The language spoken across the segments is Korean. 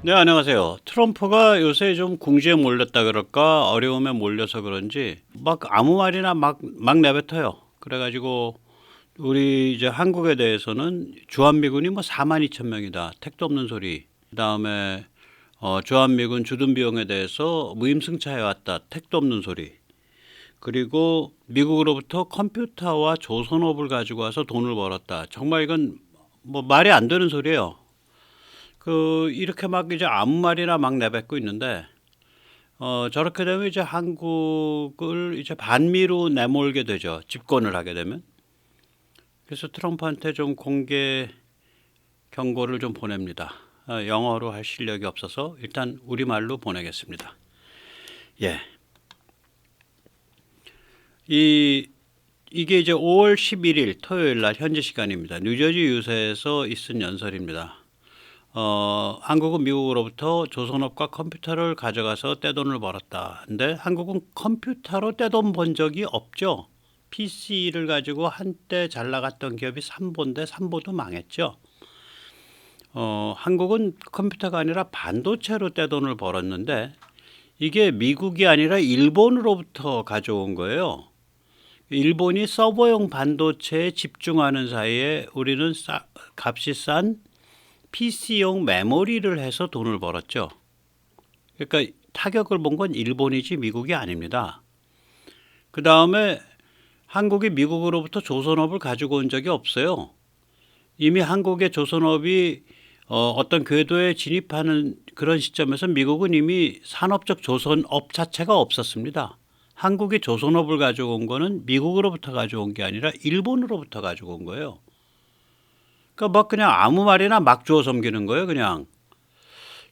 네, 안녕하세요. 트럼프가 요새 좀 궁지에 몰렸다 그럴까, 어려움에 몰려서 그런지 막 아무 말이나 막 내뱉어요. 그래가지고 우리 이제 한국에 대해서는 주한미군이 뭐 4만 2천 명이다. 택도 없는 소리. 그다음에 주한미군 주둔 비용에 대해서 무임승차해 왔다. 택도 없는 소리. 그리고 미국으로부터 컴퓨터와 조선업을 가지고 와서 돈을 벌었다. 정말 이건 뭐 말이 안 되는 소리예요. 이렇게 막 이제 아무 말이나 막 내뱉고 있는데, 저렇게 되면 이제 한국을 이제 반미로 내몰게 되죠. 집권을 하게 되면. 그래서 트럼프한테 좀 공개 경고를 좀 보냅니다. 영어로 할 실력이 없어서 일단 우리말로 보내겠습니다. 예. 이게 이제 5월 11일 토요일 날 현지 시간입니다. 뉴저지 유세에서 있은 연설입니다. 한국은 미국으로부터 조선업과 컴퓨터를 가져가서 떼돈을 벌었다. 근데 한국은 컴퓨터로 떼돈 번 적이 없죠. PC를 가지고 한때 잘 나갔던 기업이 삼보인데 삼보도 망했죠. 한국은 컴퓨터가 아니라 반도체로 떼돈을 벌었는데 이게 미국이 아니라 일본으로부터 가져온 거예요. 일본이 서버용 반도체에 집중하는 사이에 우리는 값이 싼 PC용 메모리를 해서 돈을 벌었죠. 그러니까 타격을 본 건 일본이지 미국이 아닙니다. 그 다음에 한국이 미국으로부터 조선업을 가지고 온 적이 없어요. 이미 한국의 조선업이 어떤 궤도에 진입하는 그런 시점에서 미국은 이미 산업적 조선업 자체가 없었습니다. 한국이 조선업을 가지고 온 거는 미국으로부터 가져온 게 아니라 일본으로부터 가지고 온 거예요. 그러니까 막 그냥 아무 말이나 막 주워 섬기는 거예요, 그냥.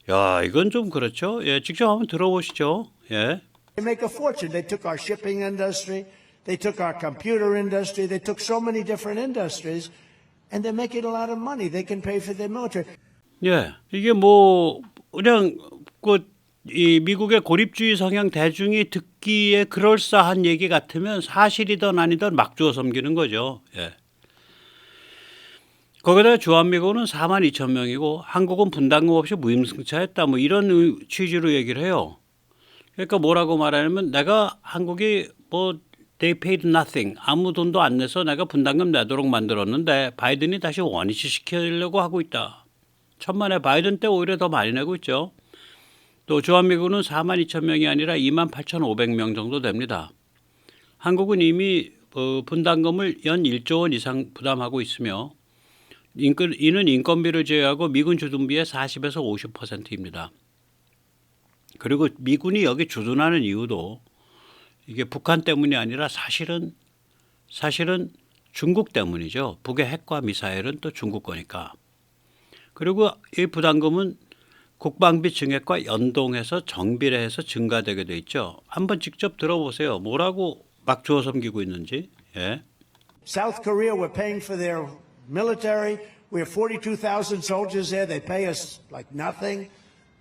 야, 이건 좀 그렇죠. 예, 직접 한번 들어보시죠. 예. They make a fortune. They took our shipping industry, they took our computer industry, they took so many different industries, and they're making a lot of money. They can pay for their military. 예, 이게 뭐 그냥 이 미국의 고립주의 성향 대중이 듣기에 그럴싸한 얘기 같으면 사실이든 아니든 막 주워 섬기는 거죠. 예. 거기다 주한미군은 4만 2천 명이고 한국은 분담금 없이 무임승차했다. 뭐 이런 취지로 얘기를 해요. 그러니까 뭐라고 말하냐면 내가 한국이 뭐 they paid nothing 아무 돈도 안 내서 내가 분담금 내도록 만들었는데 바이든이 다시 원위치 시키려고 하고 있다. 천만에 바이든 때 오히려 더 많이 내고 있죠. 또 주한미군은 4만 2천 명이 아니라 2만 8,500명 정도 됩니다. 한국은 이미 분담금을 연 1조 원 이상 부담하고 있으며 이는 인건비를 제외하고 미군 주둔비의 40에서 50%입니다. 그리고 미군이 여기 주둔하는 이유도 이게 북한 때문이 아니라 사실은 중국 때문이죠. 북의 핵과 미사일은 또 중국 거니까. 그리고 이 부담금은 국방비 증액과 연동해서 정비례해서 증가되게 돼 있죠. 한번 직접 들어보세요. 뭐라고 막 주워 섬기고 있는지. 예. South Korea, we're paying for their military. We have 42,000 soldiers there. They pay us like nothing.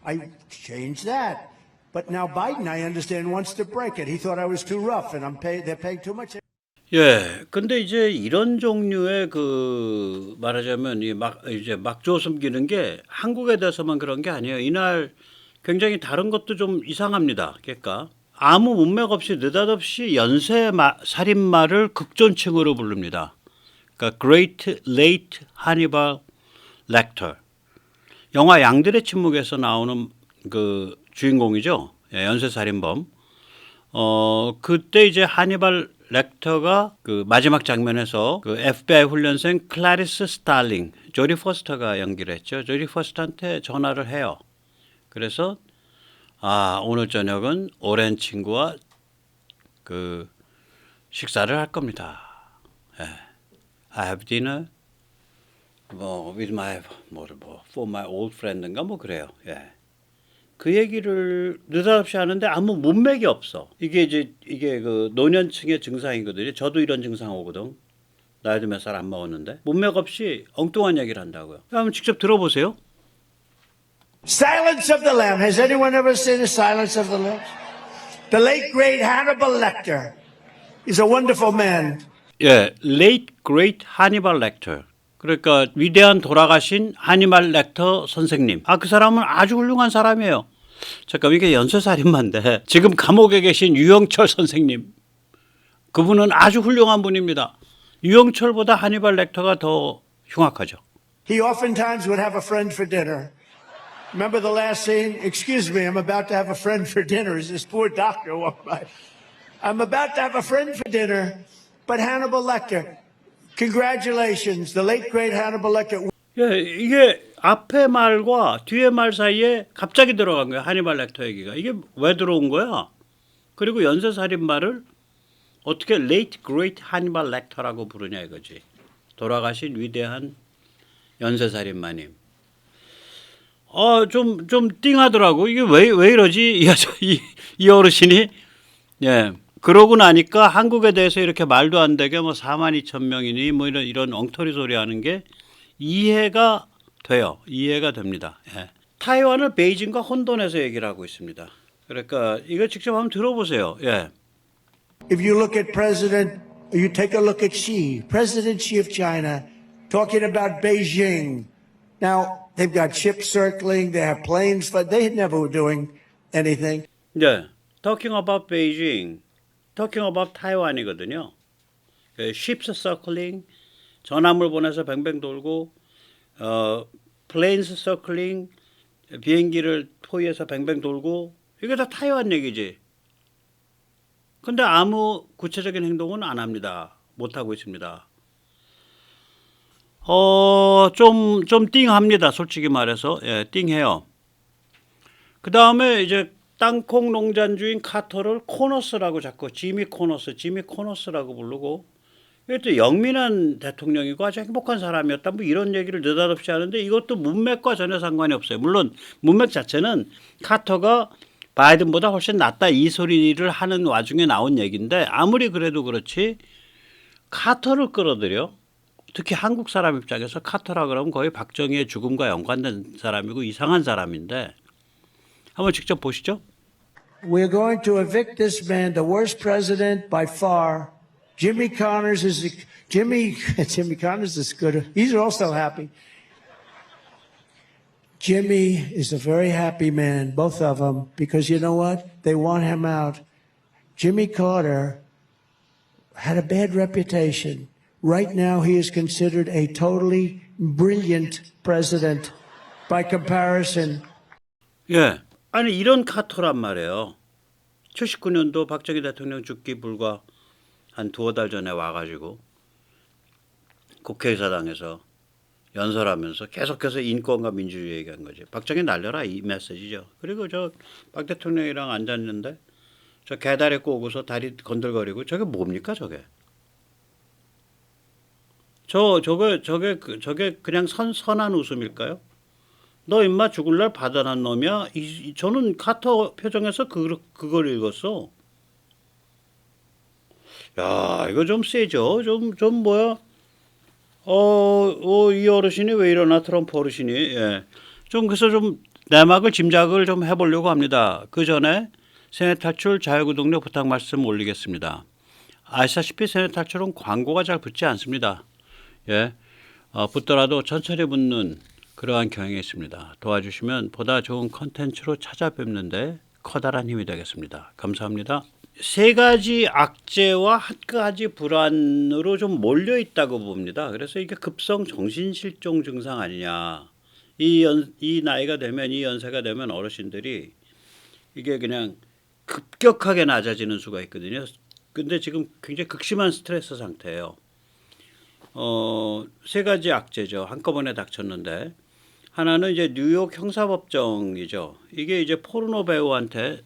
I changed that. But now Biden, I understand, wants to break it. He thought I was too rough, and they're paying too much. 예. 근데 이제 이런 종류의 말하자면 이제 막 주워 섬기는 게 한국에 대해서만 그런 게 아니에요. 이날 굉장히 다른 것도 좀 이상합니다. 그러니까 아무 문맥 없이 느닷없이 연쇄 살인마를 극존칭으로 부릅니다. 그러니까 Great Late Hannibal Lecter. 영화 양들의 침묵에서 나오는 그 주인공이죠. 예, 연쇄 살인범. 그때 이제 하니발 렉터가 그 마지막 장면에서 그 FBI 훈련생 클라리스 스탈링, 조디 포스터가 연기를 했죠. 조디 포스터한테 전화를 해요. 그래서 오늘 저녁은 오랜 친구와 그 식사를 할 겁니다. 예. I have dinner with for my old friend인가 뭐 그래요. 예. 그 얘기를 느닷없이 하는데 아무 문맥이 없어. 이게 그 노년층의 증상이거든요. 저도 이런 증상 오거든. 나이도 몇 살 안 먹었는데 문맥 없이 엉뚱한 얘기를 한다고요. 한번 직접 들어보세요. Silence of the Lamb. Has anyone ever seen the Silence of the Lamb? The late great Hannibal Lecter is a wonderful man. 예, late great Hannibal Lecter. 그러니까 위대한 돌아가신 하니발 렉터 선생님. 그 사람은 아주 훌륭한 사람이에요. 잠깐 이게 연쇄살인마인데 지금 감옥에 계신 유영철 선생님. 그분은 아주 훌륭한 분입니다. 유영철보다 하니발 렉터가 더 흉악하죠. He oftentimes would have a friend for dinner. Remember the last scene? Excuse me, I'm about to have a friend for dinner as this poor doctor walked by. I'm about to have a friend for dinner, but Hannibal Lecter, congratulations, the late great Hannibal Lecter. 예, 이게 앞에 말과 뒤에 말 사이에 갑자기 들어간 거야. 하니발 렉터 얘기가. 이게 왜 들어온 거야? 그리고 연쇄살인마를 어떻게 late great 하니발 렉터라고 부르냐 이거지. 돌아가신 위대한 연쇄살인마님. 좀 띵하더라고. 이게 왜 이러지? 이 어르신이. 예. 그러고 나니까 한국에 대해서 이렇게 말도 안 되게 뭐 4만 2천 명이니 뭐 이런 엉터리 소리 하는 게 이해가 돼요. 이해가 됩니다. 예. 타이완을 베이징과 혼돈에서 얘기를 하고 있습니다. 그러니까 이거 직접 한번 들어보세요. 예. If you look at you take a look at Xi, President Xi of China, talking about Beijing. Now, they've got ships circling, they have planes, but they never were doing anything. 네. Talking about Beijing, talking about 타이완이거든요. Ships circling, 전함을 보내서 뱅뱅 돌고, planes circling, 비행기를 포위해서 뱅뱅 돌고, 이게 다 타이완 얘기지. 근데 아무 구체적인 행동은 안 합니다. 못 하고 있습니다. 좀 띵합니다. 솔직히 말해서. 예, 띵해요. 그 다음에 이제 땅콩 농장주인 카터를 코너스라고 자꾸 지미 코너스라고 부르고, 이것도 영민한 대통령이고 아주 행복한 사람이었다. 뭐 이런 얘기를 느닷없이 하는데 이것도 문맥과 전혀 상관이 없어요. 물론 문맥 자체는 카터가 바이든보다 훨씬 낫다 이 소리를 하는 와중에 나온 얘기인데 아무리 그래도 그렇지 카터를 끌어들여 특히 한국 사람 입장에서 카터라 그러면 거의 박정희의 죽음과 연관된 사람이고 이상한 사람인데 한번 직접 보시죠. We're going to evict this man, the worst president by far. Jimmy Connors is good. He's also happy. Jimmy is a very happy man, both of them, because you know what? They want him out. Jimmy Carter had a bad reputation. Right now, he is considered a totally brilliant president by comparison. 예, 아니 이런 카터란 말이에요. 79년도 박정희 대통령 죽기 불과 한 두어 달 전에 와가지고 국회의사당에서 연설하면서 계속해서 인권과 민주주의 얘기한 거지. 박정희 날려라 이 메시지죠. 그리고 저 박 대통령이랑 앉았는데 저 계다리 꼬고서 다리 건들거리고 저게 뭡니까 저게? 저게 그냥 선한 웃음일까요? 너 임마 죽을 날 받아난 놈이야? 저는 카터 표정에서 그걸 읽었어. 야, 이거 좀 세죠? 좀 뭐야? 이 어르신이 왜 이러나 트럼프 어르신이. 예. 그래서 좀 내막을 짐작을 좀 해보려고 합니다. 그 전에 세뇌 탈출 자유구독료 부탁 말씀 올리겠습니다. 아시다시피 세뇌 탈출은 광고가 잘 붙지 않습니다. 예. 붙더라도 천천히 붙는 그러한 경향이 있습니다. 도와주시면 보다 좋은 컨텐츠로 찾아뵙는데 커다란 힘이 되겠습니다. 감사합니다. 세 가지 악재와 한 가지 불안으로 좀 몰려 있다고 봅니다. 그래서 이게 급성 정신실종 증상 아니냐. 이 나이가 되면 이 연세가 되면 어르신들이 이게 그냥 급격하게 낮아지는 수가 있거든요. 근데 지금 굉장히 극심한 스트레스 상태예요. 세 가지 악재죠. 한꺼번에 닥쳤는데 하나는 이제 뉴욕 형사법정이죠. 이게 이제 포르노 배우한테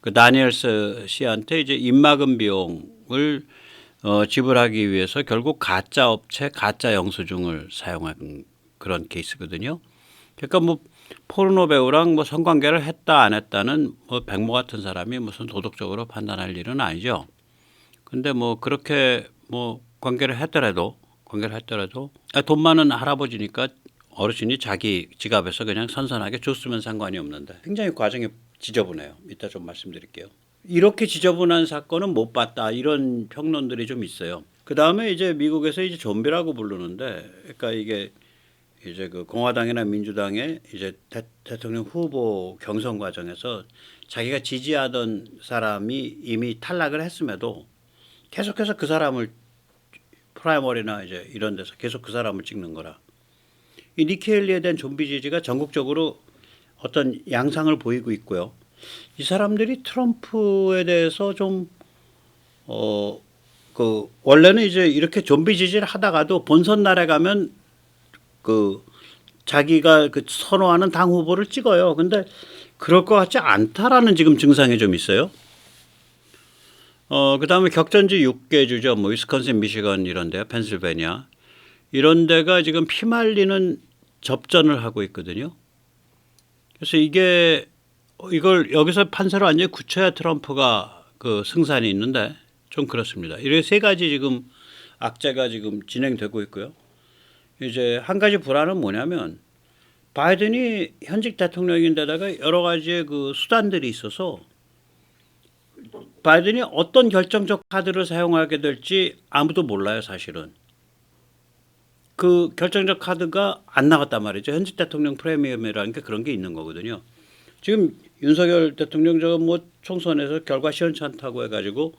그 다니엘스 씨한테 이제 입막음 비용을 지불하기 위해서 결국 가짜 업체, 가짜 영수증을 사용한 그런 케이스거든요. 그러니까 뭐 포르노 배우랑 뭐 성관계를 했다 안 했다는 뭐 백모 같은 사람이 무슨 도덕적으로 판단할 일은 아니죠. 근데 뭐 그렇게 뭐 관계를 했더라도 돈 많은 할아버지니까 어르신이 자기 지갑에서 그냥 선선하게 줬으면 상관이 없는데 굉장히 과정이 지저분해요. 이따 좀 말씀드릴게요. 이렇게 지저분한 사건은 못 봤다 이런 평론들이 좀 있어요. 그 다음에 이제 미국에서 이제 좀비라고 부르는데, 그러니까 이게 이제 그 공화당이나 민주당의 이제 대통령 후보 경선 과정에서 자기가 지지하던 사람이 이미 탈락을 했음에도 계속해서 그 사람을 프라이머리나 이제 이런 데서 계속 그 사람을 찍는 거라. 이 니키 헤일리에 대한 좀비 지지가 전국적으로 어떤 양상을 보이고 있고요. 이 사람들이 트럼프에 대해서 좀 원래는 이제 이렇게 좀비 지지를 하다가도 본선 날에 가면 그 자기가 그 선호하는 당 후보를 찍어요. 근데 그럴 것 같지 않다라는 지금 증상이 좀 있어요. 그다음에 격전지 6개 주죠. 뭐 위스콘신, 미시건 이런 데요. 펜실베니아. 이런 데가 지금 피말리는 접전을 하고 있거든요. 그래서 이걸 여기서 판세로 완전히 굳혀야 트럼프가 그 승산이 있는데 좀 그렇습니다. 이렇게 세 가지 지금 악재가 지금 진행되고 있고요. 이제 한 가지 불안은 뭐냐면 바이든이 현직 대통령인데다가 여러 가지의 그 수단들이 있어서 바이든이 어떤 결정적 카드를 사용하게 될지 아무도 몰라요, 사실은. 그 결정적 카드가 안 나갔단 말이죠. 현직 대통령 프리미엄이라는 게 그런 게 있는 거거든요. 지금 윤석열 대통령 저 뭐 총선에서 결과 시원찮다고 해가지고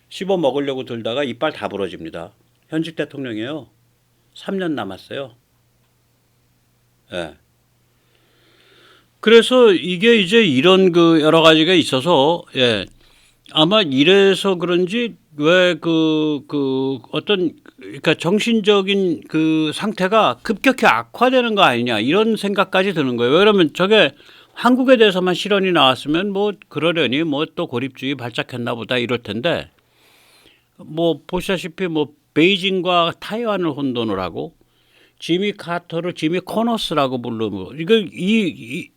씹어 먹으려고 들다가 이빨 다 부러집니다. 현직 대통령이에요. 3년 남았어요. 예. 그래서 이게 이제 이런 그 여러 가지가 있어서 예. 아마 이래서 그런지 왜 어떤 그러니까 정신적인 그 상태가 급격히 악화되는 거 아니냐 이런 생각까지 드는 거예요. 왜냐면 저게 한국에 대해서만 실언이 나왔으면 뭐 그러려니 뭐 또 고립주의 발작했나 보다 이럴 텐데 뭐 보시다시피 뭐 베이징과 타이완을 혼돈을 하고 지미 카터를 지미 코너스라고 부르고 이거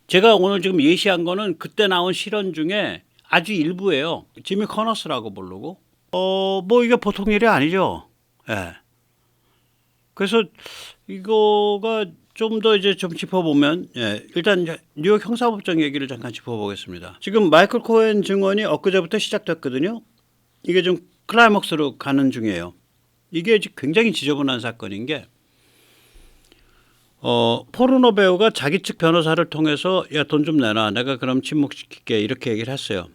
제가 오늘 지금 예시한 거는 그때 나온 실언 중에 아주 일부예요. 지미 커너스라고 부르고 뭐 이게 보통 일이 아니죠. 예. 그래서 이거가 좀 더 이제 좀 짚어보면 일단 뉴욕 형사법정 얘기를 잠깐 짚어보겠습니다. 지금 마이클 코엔 증언이 엊그제부터 시작됐거든요. 이게 좀 클라이먹스로 가는 중이에요. 이게 굉장히 지저분한 사건인 게 포르노 배우가 자기 측 변호사를 통해서 야, 돈 좀 내놔. 내가 그럼 침묵시킬게. 이렇게 얘기를 했어요.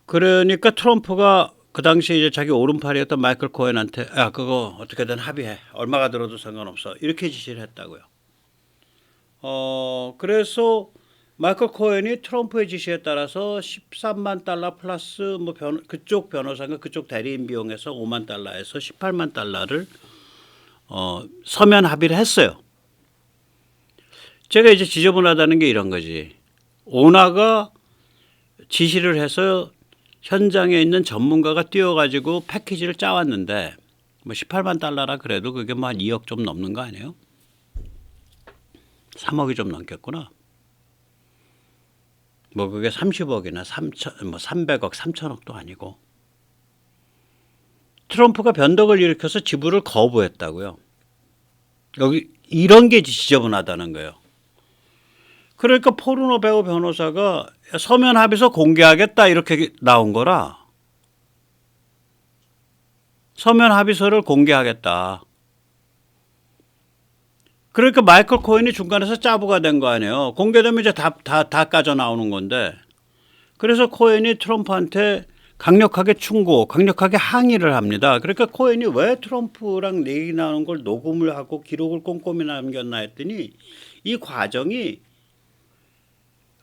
그러니까 트럼프가 그 당시에 이제 자기 오른팔이었던 마이클 코엔한테 야, 그거 어떻게든 합의해. 얼마가 들어도 상관없어. 이렇게 지시를 했다고요. 그래서 마이클 코엔이 트럼프의 지시에 따라서 13만 달러 플러스 뭐 그쪽 변호사가 그쪽 대리인 비용에서 5만 달러에서 18만 달러를 서면 합의를 했어요. 제가 이제 지저분하다는 게 이런 거지. 오나가 지시를 해서 현장에 있는 전문가가 뛰어가지고 패키지를 짜왔는데 뭐 18만 달러라 그래도 그게 뭐 한 2억 좀 넘는 거 아니에요? 3억이 좀 넘겠구나. 뭐 그게 30억이나 300억, 3천억도 아니고. 트럼프가 변덕을 일으켜서 지불을 거부했다고요. 여기 이런 게 지저분하다는 거예요. 그러니까 포르노 배우 변호사가 서면 합의서 공개하겠다 이렇게 나온 거라. 서면 합의서를 공개하겠다. 그러니까 마이클 코엔이 중간에서 짜부가 된 거 아니에요. 공개되면 이제 다 까져 나오는 건데. 그래서 코엔이 트럼프한테 강력하게 충고, 강력하게 항의를 합니다. 그러니까 코엔이 왜 트럼프랑 얘기 나누는 걸 녹음을 하고 기록을 꼼꼼히 남겼나 했더니 이 과정이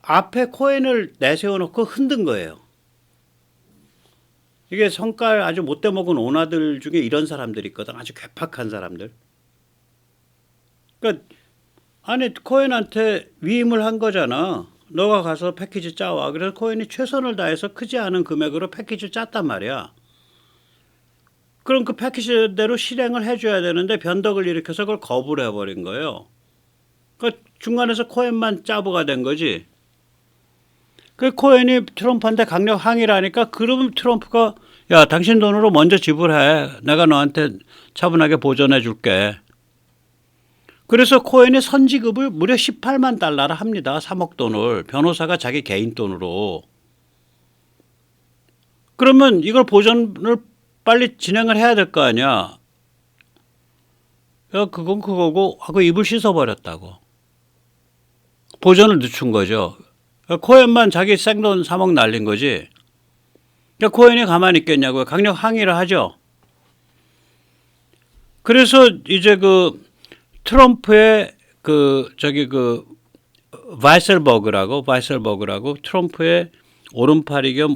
앞에 코엔을 내세워놓고 흔든 거예요. 이게 성깔 아주 못돼 먹은 오나들 중에 이런 사람들이 있거든. 아주 괴팍한 사람들. 그러니까 아니 코엔한테 위임을 한 거잖아. 너가 가서 패키지 짜와. 그래서 코엔이 최선을 다해서 크지 않은 금액으로 패키지를 짰단 말이야. 그럼 그 패키지대로 실행을 해줘야 되는데 변덕을 일으켜서 그걸 거부를 해버린 거예요. 그러니까 중간에서 코엔만 짜부가 된 거지. 그 코엔이 트럼프한테 강력 항의를 하니까 그러면 트럼프가 야 당신 돈으로 먼저 지불해. 내가 너한테 차분하게 보전해 줄게. 그래서 코엔이 선지급을 무려 18만 달러를 합니다. 3억 돈을. 변호사가 자기 개인 돈으로. 그러면 이걸 보전을 빨리 진행을 해야 될 거 아니야. 야, 그건 그거고 하고 입을 씻어버렸다고. 보전을 늦춘 거죠. 코엔만 자기 생돈 3억 날린 거지. 코엔이 가만히 있겠냐고요. 강력 항의를 하죠. 그래서 이제 그 트럼프의 바이셀버그라고 트럼프의 오른팔이 겸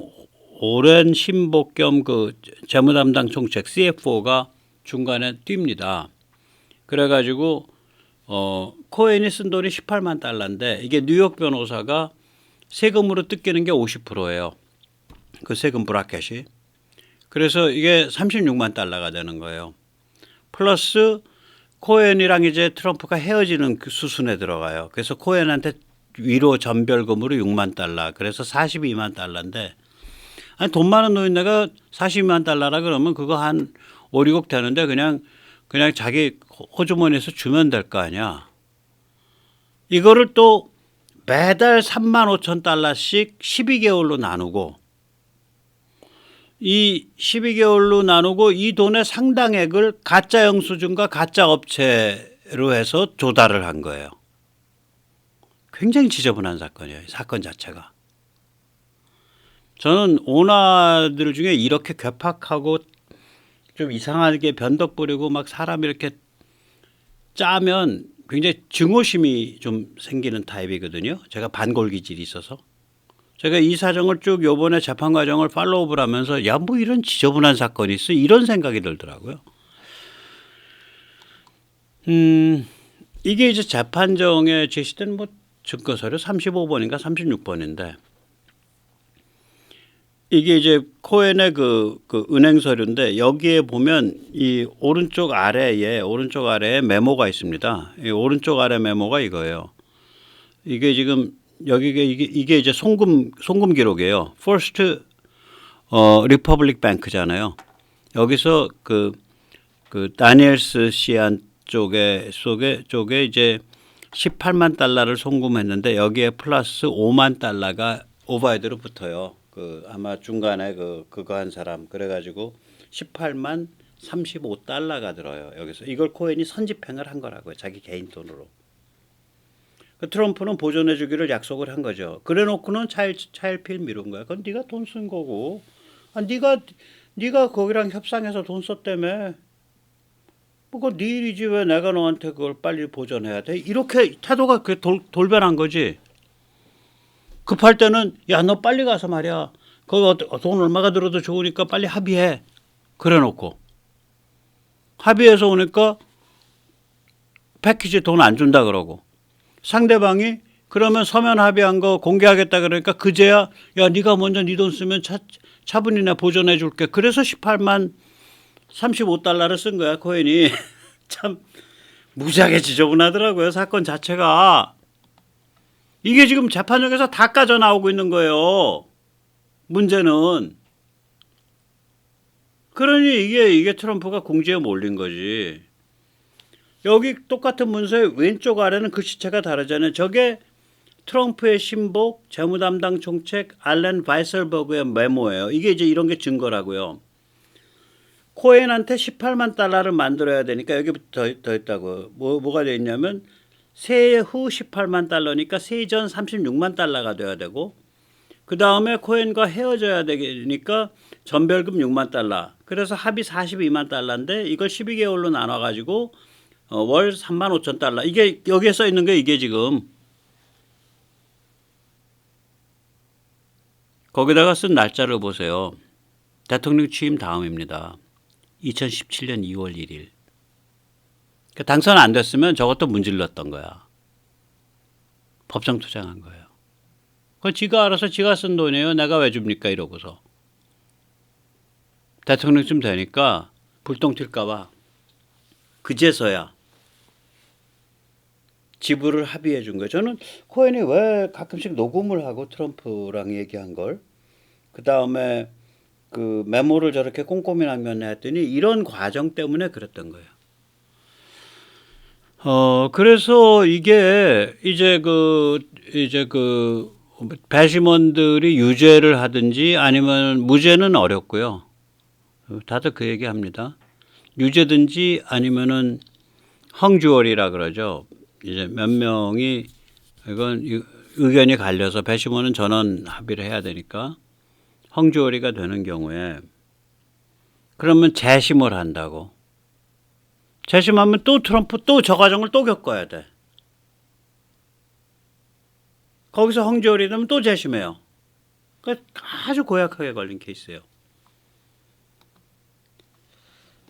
오랜 신복 겸 그 재무담당 총책 CFO가 중간에 뜁니다. 그래가지고 코엔이 쓴 돈이 18만 달러인데 이게 뉴욕 변호사가 세금으로 뜯기는 게 50%예요. 그 세금 브라켓이. 그래서 이게 36만 달러가 되는 거예요. 플러스 코엔이랑 이제 트럼프가 헤어지는 그 수순에 들어가요. 그래서 코엔한테 위로 전별금으로 6만 달러. 그래서 42만 달러인데 아니 돈 많은 노인네가 42만 달러라 그러면 그거 한 5, 6억 되는데 그냥 자기 호주머니에서 주면 될 거 아니야. 이거를 또 매달 3만 5천 달러씩 12개월로 나누고 이 12개월로 나누고 이 돈의 상당액을 가짜 영수증과 가짜 업체로 해서 조달을 한 거예요. 굉장히 지저분한 사건이에요. 사건 자체가. 저는 오나들 중에 이렇게 괴팍하고 좀 이상하게 변덕 부리고 막 사람 이렇게 짜면 굉장히 증오심이 좀 생기는 타입이거든요. 제가 반골 기질이 있어서. 제가 이 사정을 쭉 요번에 재판 과정을 팔로우업을 하면서 야, 뭐 이런 지저분한 사건이 있어? 이런 생각이 들더라고요. 이게 이제 재판정에 제시된 뭐 증거서류 35번인가 36번인데 이게 이제 코엔의 그 은행 서류인데 여기에 보면 이 오른쪽 아래에 메모가 있습니다. 이 오른쪽 아래 메모가 이거예요. 이게 지금 이게 이제 송금 기록이에요. First Republic Bank잖아요. 여기서 그 다니엘스 시안 쪽에 이제 18만 달러를 송금했는데 여기에 플러스 5만 달러가 오버헤드로 붙어요. 아마 중간에 그거 한 사람 그래가지고 18만 35달러가 들어요. 여기서 이걸 코엔이 선집행을 한 거라고요. 자기 개인 돈으로. 트럼프는 보존해 주기를 약속을 한 거죠. 그래놓고는 차일피일 미룬 거야. 그건 네가 돈 쓴 거고. 네가 거기랑 협상해서 돈 썼다며. 그거 네 일이지 왜 내가 너한테 그걸 빨리 보존해야 돼? 이렇게 태도가 돌변한 거지. 급할 때는 야, 너 빨리 가서 말이야. 거기 돈 얼마가 들어도 좋으니까 빨리 합의해. 그래놓고 합의해서 오니까 패키지 돈 안 준다 그러고 상대방이 그러면 서면 합의한 거 공개하겠다 그러니까 그제야 야, 네가 먼저 네 돈 쓰면 차분히 보존해 줄게. 그래서 18만 35달러를 쓴 거야, 코엔이. 참 무지하게 지저분하더라고요, 사건 자체가. 이게 지금 재판정에서 다 까져 나오고 있는 거예요. 문제는. 그러니 이게 트럼프가 궁지에 몰린 거지. 여기 똑같은 문서의 왼쪽 아래는 글씨체가 다르잖아요. 저게 트럼프의 신복 재무담당 총책 알렌 바이셀버그의 메모예요. 이게 이제 이런 게 증거라고요. 코엔한테 18만 달러를 만들어야 되니까 여기 더 있다고. 뭐가 되어 있냐면 세해 후 18만 달러니까 세해 전 36만 달러가 돼야 되고 그 다음에 코엔과 헤어져야 되니까 전별금 6만 달러. 그래서 합의 42만 달러인데 이걸 12개월로 나눠가지고 월 3만 5천 달러. 이게 여기에 써 있는 게 이게 지금 거기다가 쓴 날짜를 보세요. 대통령 취임 다음입니다. 2017년 2월 1일. 그러니까 당선 안 됐으면 저것도 문질렀던 거야. 법정 투쟁한 거예요. 그건 지가 알아서 지가 쓴 돈이에요. 내가 왜 줍니까? 이러고서. 대통령쯤 되니까 불똥 튈까 봐 그제서야 지불을 합의해 준 거예요. 저는 코엔이 왜 가끔씩 녹음을 하고 트럼프랑 얘기한 걸 그다음에 그 메모를 저렇게 꼼꼼히 남겼냐 했더니 이런 과정 때문에 그랬던 거예요. 그래서 이게 이제 배심원들이 유죄를 하든지 아니면 무죄는 어렵고요. 다들 그 얘기합니다. 유죄든지 아니면은 헝주얼이라 그러죠. 이제 몇 명이 이건 의견이 갈려서 배심원은 전원 합의를 해야 되니까 헝주얼이가 되는 경우에 그러면 재심을 한다고. 재심하면 또 트럼프 또 저 과정을 또 겪어야 돼. 거기서 헝주얼이 되면 또 재심해요. 그러니까 아주 고약하게 걸린 케이스예요.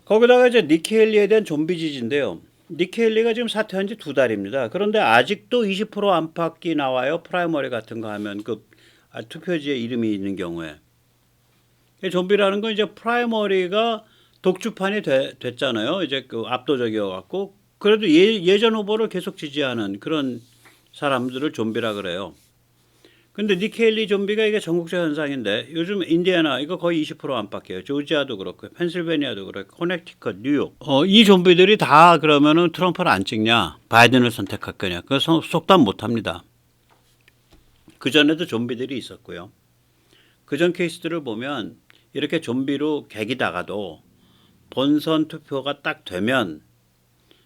거기다가 이제 니키 헬리에 대한 좀비 지지인데요. 니키 헬리가 지금 사퇴한 지 2달입니다. 그런데 아직도 20% 안팎이 나와요. 프라이머리 같은 거 하면 그 투표지에 이름이 있는 경우에. 좀비라는 건 이제 프라이머리가 독주판이 됐잖아요. 이제 그 압도적이어갖고 그래도 예전 후보를 계속 지지하는 그런 사람들을 좀비라 그래요. 근데 니키 헬리 좀비가 이게 전국적 현상인데 요즘 인디애나 이거 거의 20% 안팎이에요. 조지아도 그렇고 펜실베니아도 그렇고 코네티컷, 뉴욕. 이 좀비들이 다 그러면은 트럼프를 안 찍냐, 바이든을 선택할 거냐. 그 속담 못 합니다. 그 전에도 좀비들이 있었고요. 그 전 케이스들을 보면 이렇게 좀비로 개기다가도 본선 투표가 딱 되면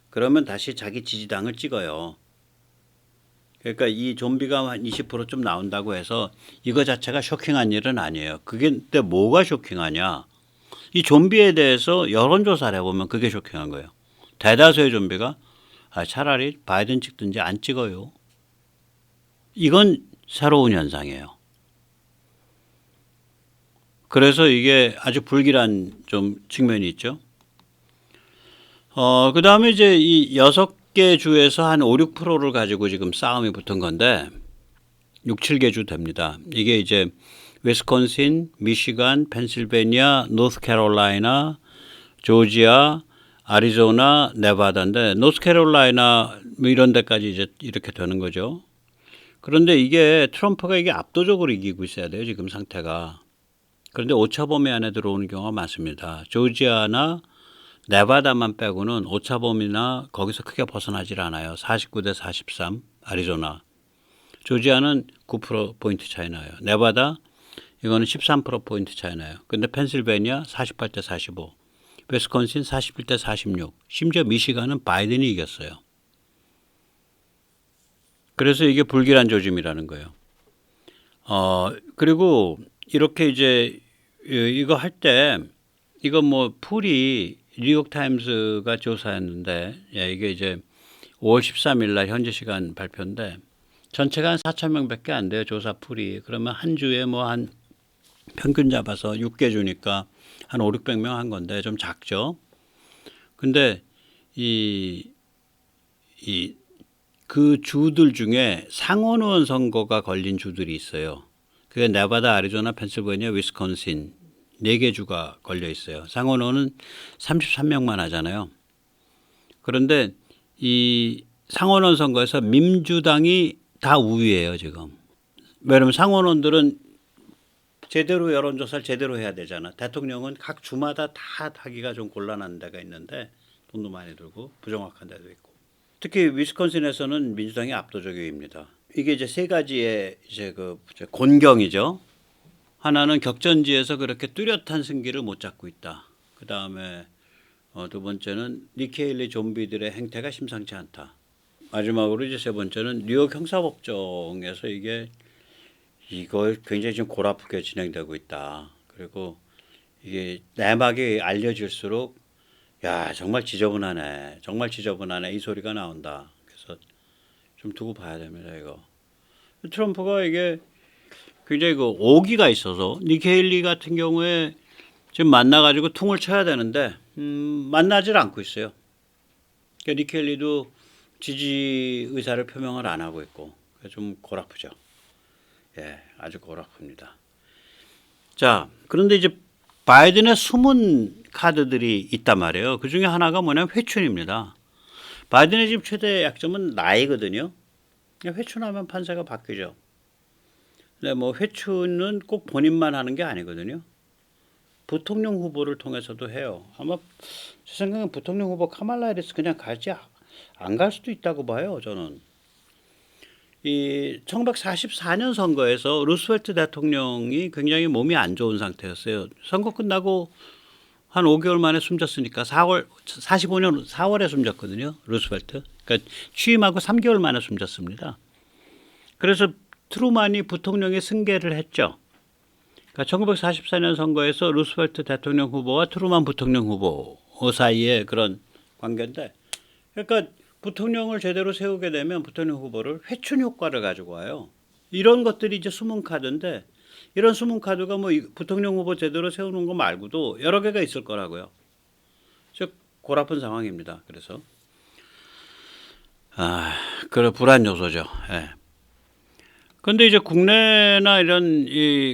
그러면 다시 자기 지지당을 찍어요. 그러니까 이 좀비가 한 20%좀 나온다고 해서 이거 자체가 쇼킹한 일은 아니에요. 그게 근데 뭐가 쇼킹하냐? 이 좀비에 대해서 여론조사를 해보면 그게 쇼킹한 거예요. 대다수의 좀비가 차라리 바이든 찍든지 안 찍어요. 이건 새로운 현상이에요. 그래서 이게 아주 불길한 좀 측면이 있죠. 그 다음에 이제 이 6개 주에서 한 5, 6%를 가지고 지금 싸움이 붙은 건데 6, 7개 주 됩니다. 이게 이제 위스콘신, 미시간, 펜실베니아, 노스캐롤라이나, 조지아, 아리조나, 네바다인데 노스캐롤라이나 뭐 이런 데까지 이제 이렇게 되는 거죠. 그런데 이게 트럼프가 이게 압도적으로 이기고 있어야 돼요. 지금 상태가. 그런데 오차 범위 안에 들어오는 경우가 많습니다. 조지아나 네바다만 빼고는 오차 범위나 거기서 크게 벗어나질 않아요. 49대 43 아리조나. 조지아는 9%포인트 차이 나요. 네바다 이거는 13%포인트 차이 나요. 근데 펜실베니아 48대 45. 위스콘신 41대 46. 심지어 미시간은 바이든이 이겼어요. 그래서 이게 불길한 조짐이라는 거예요. 그리고 이렇게 이제 이거 할 때 이거 뭐 풀이 뉴욕타임스가 조사했는데 이게 이제 5월 13일 날 현지 시간 발표인데 전체가 한 4천 명밖에 안 돼요. 조사 풀이. 그러면 한 주에 뭐 한 평균 잡아서 6개 주니까 한 5, 600명 한 건데 좀 작죠. 근데 그 주들 중에 상원의원 선거가 걸린 주들이 있어요. 그게 네바다, 아리조나, 펜실베니아, 위스콘신 4개 주가 걸려 있어요. 상원의원은 33명만 하잖아요. 그런데 이 상원의원 선거에서 민주당이 다 우위예요, 지금. 왜냐하면 상원의원들은 제대로 여론조사를 제대로 해야 되잖아. 대통령은 각 주마다 다 하기가 좀 곤란한 데가 있는데 돈도 많이 들고 부정확한 데도 있고. 특히 위스콘신에서는 민주당이 압도적입니다. 이게 이제 세 가지의 이제 그 곤경이죠. 하나는 격전지에서 그렇게 뚜렷한 승기를 못 잡고 있다. 그 다음에 두 번째는 니키 헤일리 좀비들의 행태가 심상치 않다. 마지막으로 이제 세 번째는 뉴욕 형사법정에서 이거 굉장히 지금 골아프게 진행되고 있다. 그리고 이게 내막이 알려질수록 야 정말 지저분하네. 정말 지저분하네. 이 소리가 나온다. 그래서 좀 두고 봐야 됩니다. 이거. 트럼프가 이게 굉장히 그 오기가 있어서 니키 헤일리 같은 경우에 지금 만나가지고 퉁을 쳐야 되는데 만나질 않고 있어요. 그러니까 니키 헤일리도 지지 의사를 표명을 안 하고 있고 좀 골아프죠. 예, 아주 골아픕니다. 자, 그런데 이제 바이든의 숨은 카드들이 있단 말이에요. 그 중에 하나가 뭐냐면 회춘입니다. 바이든의 지금 최대 약점은 나이거든요. 회춘하면 판세가 바뀌죠. 근데 뭐 회춘은 꼭 본인만 하는 게 아니거든요. 부통령 후보를 통해서도 해요. 아마 제 생각엔 부통령 후보 카말라 해리스 그냥 가지 안 갈 수도 있다고 봐요. 저는. 이 1944년 선거에서 루스벨트 대통령이 굉장히 몸이 안 좋은 상태였어요. 선거 끝나고 한 5개월 만에 숨졌으니까 45년 4월에 숨졌거든요. 루스벨트. 그러니까 취임하고 3개월 만에 숨졌습니다. 그래서 트루만이 부통령에 승계를 했죠. 그러니까 1944년 선거에서 루스벨트 대통령 후보와 트루만 부통령 후보 사이의 그런 관계인데, 그러니까 부통령을 제대로 세우게 되면 부통령 후보를 회춘 효과를 가지고 와요. 이런 것들이 이제 숨은 카드인데, 이런 숨은 카드가 뭐 부통령 후보 제대로 세우는 거 말고도 여러 개가 있을 거라고요. 즉 골아픈 상황입니다. 그래서 그런 불안 요소죠. 예. 근데 이제 국내나 이런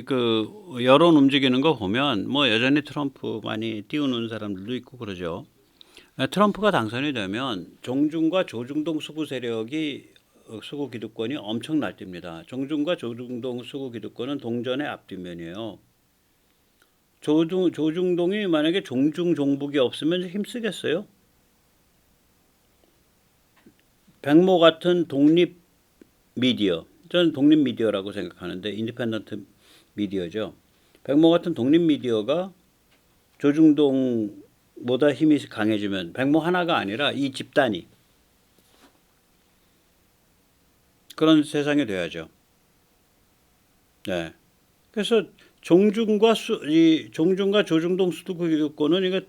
그 여론 움직이는 거 보면 뭐 여전히 트럼프 많이 띄우는 사람들도 있고 그러죠. 트럼프가 당선이 되면 종중과 조중동 수구 세력이 수구 기득권이 엄청 날뜁니다. 종중과 조중동 수구 기득권은 동전의 앞뒷면이에요. 조중동이 만약에 종중 종북이 없으면 힘쓰겠어요? 백모 같은 독립 미디어, 저는 독립 미디어라고 생각하는데 인디펜던트 미디어죠. 백모 같은 독립 미디어가 조중동보다 힘이 강해지면 백모 하나가 아니라 이 집단이 그런 세상이 돼야죠. 네. 그래서 종중과 조중동 수도 기득권은 이거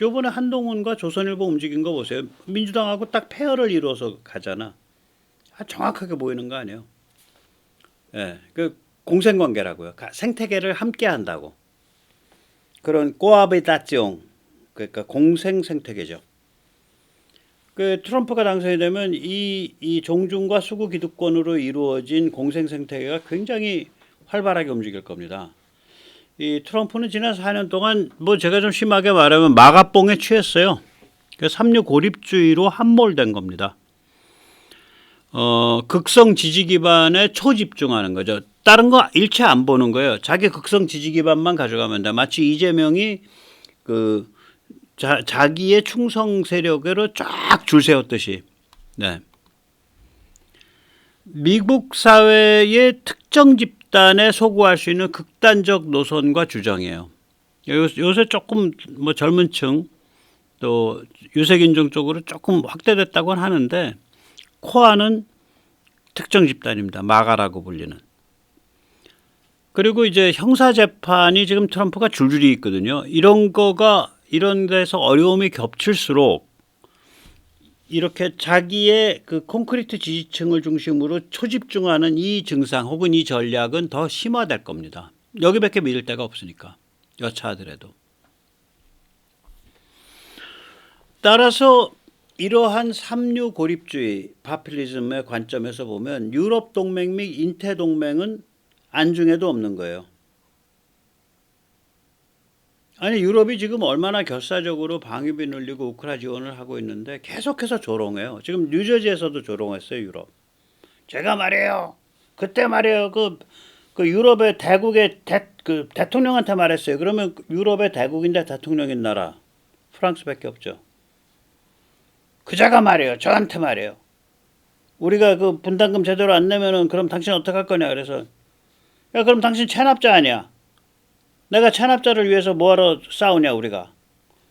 요번에 한동훈과 조선일보 움직인 거 보세요. 민주당하고 딱 페어를 이루어서 가잖아. 정확하게 보이는 거 아니에요. 예, 그 공생관계라고요. 생태계를 함께 한다고. 그런 코아비타ți옹, 그러니까 공생 생태계죠. 그 트럼프가 당선이 되면 이 종중과 수구 기득권으로 이루어진 공생 생태계가 굉장히 활발하게 움직일 겁니다. 이 트럼프는 지난 4년 동안 뭐 제가 좀 심하게 말하면 마가뽕에 취했어요. 그 삼류 고립주의로 함몰된 겁니다. 극성 지지 기반에 초집중하는 거죠. 다른 거 일체 안 보는 거예요. 자기 극성 지지 기반만 가져가면 돼. 마치 이재명이 그 자기의 충성 세력으로 쫙 줄 세웠듯이. 네. 미국 사회의 특정 집단에 소구할 수 있는 극단적 노선과 주장이에요. 요새 조금 뭐 젊은 층 또 유색인종 쪽으로 조금 확대됐다고는 하는데 코아는 특정 집단입니다. 마가라고 불리는. 그리고 이제 형사 재판이 지금 트럼프가 줄줄이 있거든요. 이런 데서 어려움이 겹칠수록 이렇게 자기의 그 콘크리트 지지층을 중심으로 초집중하는 이 증상 혹은 이 전략은 더 심화될 겁니다. 여기밖에 믿을 데가 없으니까 여차하더라도. 따라서 이러한 삼류 고립주의 파퓰리즘의 관점에서 보면 유럽 동맹 및 인태 동맹은 안중에도 없는 거예요. 아니 유럽이 지금 얼마나 결사적으로 방위비 늘리고 우크라 지원을 하고 있는데 계속해서 조롱해요. 지금 뉴저지에서도 조롱했어요. 유럽. 제가 말이에요. 그때 말이에요. 그 유럽의 대국의 대통령한테 말했어요. 그러면 유럽의 대국인데 대통령인 나라 프랑스밖에 없죠. 그자가 말이에요. 저한테 말이에요. 우리가 그 분담금 제대로 안 내면은 그럼 당신 어떡할 거냐. 그래서 야 그럼 당신 체납자 아니야. 내가 체납자를 위해서 뭐하러 싸우냐 우리가.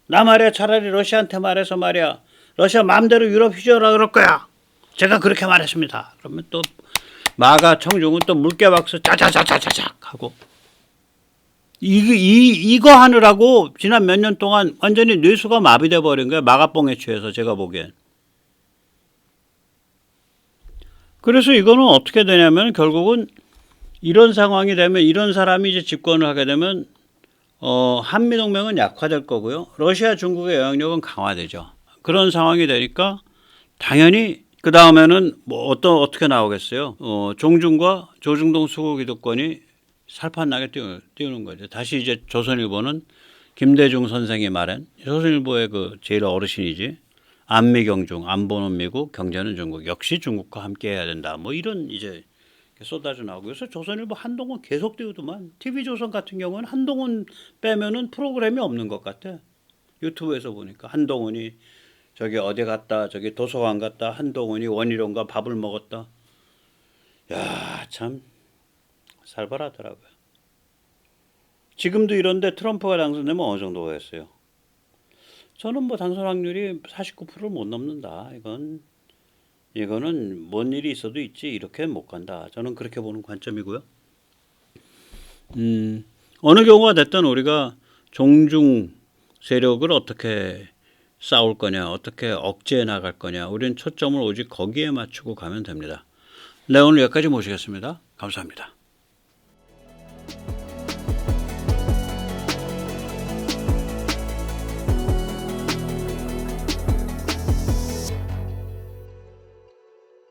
나 말이야 차라리 러시아한테 말해서 말이야. 러시아 마음대로 유럽 휘저으라 그럴 거야. 제가 그렇게 말했습니다. 그러면 또 마가 청중은 또 물개박수 짜자자자자작 하고. 이거 하느라고 지난 몇 년 동안 완전히 뇌수가 마비돼 버린 거예요. 마가뽕에 취해서 제가 보기엔. 그래서 이거는 어떻게 되냐면 결국은 이런 상황이 되면 이런 사람이 이제 집권을 하게 되면 한미동맹은 약화될 거고요. 러시아 중국의 영향력은 강화되죠. 그런 상황이 되니까 당연히 그 다음에는 뭐 어떻게 나오겠어요. 종중과 조중동 수구 기득권이 살판나게 띄우는 거죠. 다시 이제 조선일보는 김대중 선생이 말한 조선일보의 그 제일 어르신이지. 안미경중, 안보는 미국, 경제는 중국. 역시 중국과 함께 해야 된다. 뭐 이런 이제 쏟아져 나오고. 그래서 조선일보 한동훈 계속 띄우더만. TV조선 같은 경우는 한동훈 빼면은 프로그램이 없는 것 같아. 유튜브에서 보니까 한동훈이 저기 어디 갔다, 저기 도서관 갔다, 한동훈이 원희룡과 밥을 먹었다. 야, 참 살벌하더라고요. 지금도 이런데 트럼프가 당선되면 어느 정도가 했어요. 저는 뭐 당선 확률이 49%를 못 넘는다. 이거는 뭔 일이 있어도 있지 이렇게 못 간다. 저는 그렇게 보는 관점이고요. 어느 경우가 됐든 우리가 종중 세력을 어떻게 싸울 거냐, 어떻게 억제해 나갈 거냐, 우리는 초점을 오직 거기에 맞추고 가면 됩니다. 네, 오늘 여기까지 모시겠습니다. 감사합니다.